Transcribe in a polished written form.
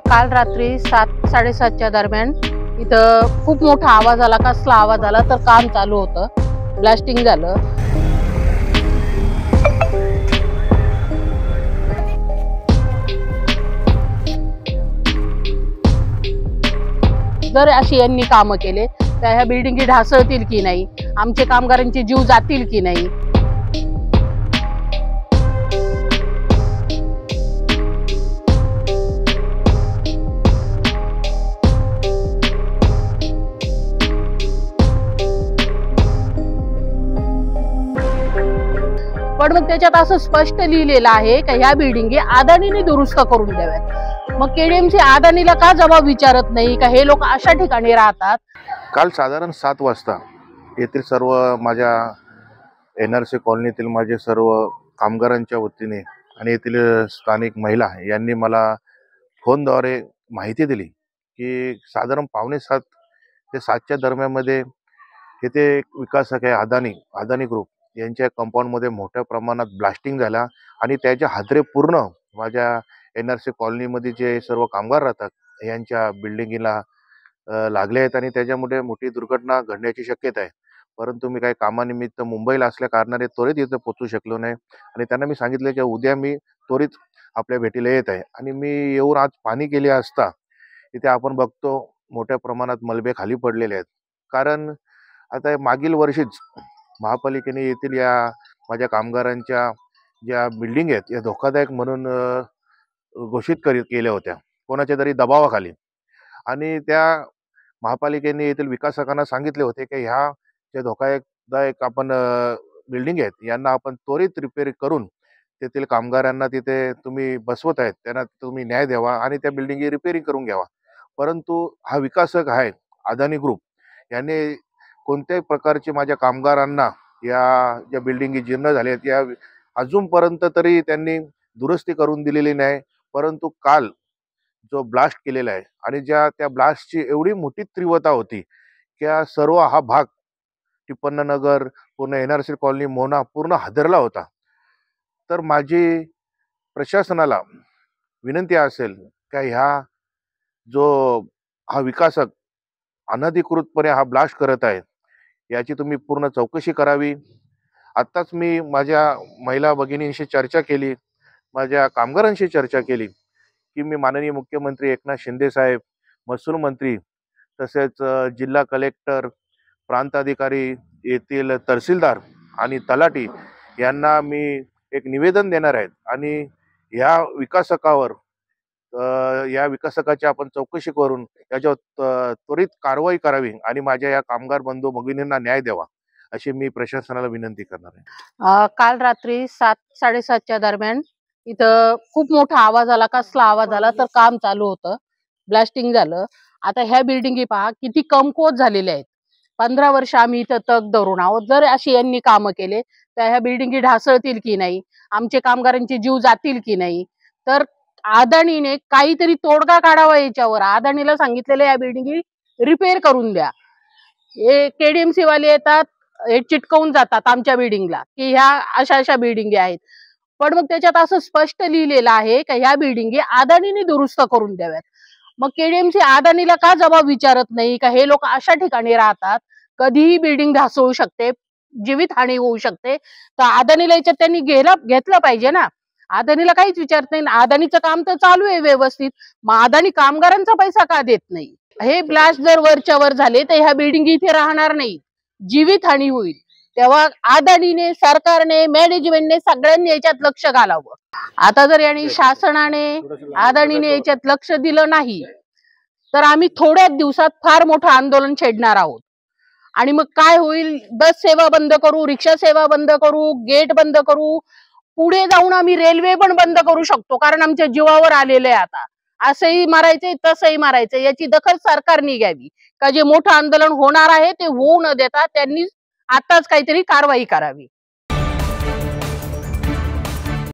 काल रात्री 7:30च्या दरम्यान इथं खूप मोठा आवाज आला। कसला आवाज आला तर काम चालू होतं, ब्लास्टिंग झालं। जर अशी यांनी कामं केले तर ह्या बिल्डिंगी ढासळतील की नाही, आमचे कामगारांचे जीव जातील की नाही। पण मग त्याच्यात असं स्पष्ट लिहिलेलं आहे की ह्या बिल्डिंगी अदानीने दुरुस्त करून द्याव्यात। मग केडीएमसी अदानीला का जबाब विचारत नाही का हे लोक अशा ठिकाणी राहतात? काल साधारण 7 वाजता येथील सर्व माझ्या एनआरसी कॉलनीतील माझे सर्व कामगारांच्या वतीने आणि येथील स्थानिक महिला यांनी मला फोनद्वारे माहिती दिली की साधारण 6:45 ते 7च्या दरम्यानमध्ये येथे एक विकासक आहे अदानी ग्रुप यांच्या कंपाऊंडमध्ये मोठ्या प्रमाणात ब्लास्टिंग झाला आणि त्याचे हादरे पूर्ण माझ्या एनआरसी कॉलनीमध्ये जे सर्व कामगार राहतात यांच्या बिल्डिंगला लागले आहेत आणि त्याच्यामुळे मोठी दुर्घटना घडण्याची शक्यता आहे। परंतु मी काही कामानिमित्त मुंबईला असल्या कारणाने त्वरित इथे पोहोचू शकलो नाही आणि त्यांना मी सांगितले की उद्या मी त्वरित आपल्या भेटीला येत आहे आणि मी येऊन आज पाहणी केली असता इथे आपण बघतो मोठ्या प्रमाणात मलबे खाली पडलेले आहेत। कारण आता मागील वर्षीच महापालिकेने येथील या माझ्या कामगारांच्या ज्या बिल्डिंग आहेत या धोकादायक म्हणून घोषित केल्या होत्या कोणाच्या तरी दबावाखाली, आणि त्या महापालिकेने येथील विकासकांना सांगितले होते की ह्या ज्या धोकादायक आपण बिल्डिंग आहेत यांना आपण त्वरित रिपेअर करून तेथील कामगारांना तिथे तुम्ही बसवत आहेत त्यांना तुम्ही न्याय द्यावा आणि त्या बिल्डिंगी रिपेअरिंग करून घ्यावा। परंतु हा विकासक आहे अदानी ग्रुप याने कोणत्याही प्रकारचे माझ्या कामगारांना या ज्या बिल्डिंगी जीर्ण झाल्या आहेत या अजूनपर्यंत तरी त्यांनी दुरुस्ती करून दिलेली नाही। परंतु काल जो ब्लास्ट केलेला आहे आणि त्या ब्लास्टची एवढी मोठी तीव्रता होती की सर्व हा भाग टिप्पणनगर पूर्ण एनआरसी कॉलनी मोना पूर्ण हादरला होता। तर माझी प्रशासनाला विनंती असेल की हा विकासक अनधिकृतपणे हा ब्लास्ट करत आहे याची तुम्ही पूर्ण चौकशी करावी। आत्ताच मी माझ्या महिला भगिनींशी चर्चा केली, माझ्या कामगारांशी चर्चा केली की मी माननीय मुख्यमंत्री एकनाथ शिंदे साहेब, महसूल मंत्री तसेच जिल्हा कलेक्टर, प्रांत अधिकारी, येथील तहसीलदार आणि तलाठी यांना मी एक निवेदन देणार आहे आणि या विकासकाची आपण चौकशी करून याच्यावर त्वरित कारवाई करावी आणि माझ्या या कामगार बंधू भगिनींना न्याय द्यावा अशी मी प्रशासनाला विनंती करणार आहे। काल रात्री 7:30च्या दरम्यान इथं खूप मोठा आवाज आला। कसला आवाज आला तर काम चालू होतं, ब्लास्टिंग झालं। आता ह्या बिल्डिंगी पहा किती कमकुवत झालेल्या आहेत। 15 वर्ष आम्ही इथं तग धरून आहोत। जर अशी यांनी कामं केले तर ह्या बिल्डिंगी ढासळतील की नाही, आमचे कामगारांचे जीव जातील की नाही। तर अदानीने काहीतरी तोडगा काढावा याच्यावर। अदानीला सांगितलेलं या बिल्डिंगी रिपेअर करून द्या। हे केडीएमसी वाले येतात, हे चिटकवून जातात आमच्या बिल्डिंगला की ह्या अशा बिल्डिंगी आहेत। पण मग त्याच्यात असं स्पष्ट लिहिलेलं आहे की ह्या बिल्डिंगी अदानीने दुरुस्त करून द्याव्यात। मग केडीएमसी अदानीला का जबाब विचारत नाही का हे लोक अशा ठिकाणी राहतात, कधीही बिल्डिंग ढासळू शकते, जीवितहानी होऊ शकते। तर अदानीला याच्यात त्यांनी घेतलं पाहिजे ना। अदानीला काहीच विचारत नाही, अदानीचं काम तर चालू आहे व्यवस्थित, मग अदानी कामगारांचा पैसा का देत नाही? हे ब्लास्ट जर वरच्या वर झाले तर ह्या बिल्डिंग इथे राहणार नाही, जीवितहानी होईल। तेव्हा अदानीने, सरकारने, मॅनेजमेंटने सगळ्यांनी याच्यात लक्ष घालावं। आता जर यांनी शासनाने अदानीने याच्यात लक्ष दिलं नाही तर आम्ही थोड्याच दिवसात फार मोठं आंदोलन छेडणार आहोत। आणि मग काय होईल, बस सेवा बंद करू, रिक्षा सेवा बंद करू, गेट बंद करू, पुढे जाऊन आम्ही रेल्वे पण बंद करू शकतो। कारण आमच्या जीवावर आलेलं आहे आता, असंही मारायचंय तसंही मारायचंय। याची दखल सरकारने घ्यावी का जे मोठं आंदोलन होणार आहे ते होऊ न देता त्यांनी आताच काहीतरी कारवाई करावी।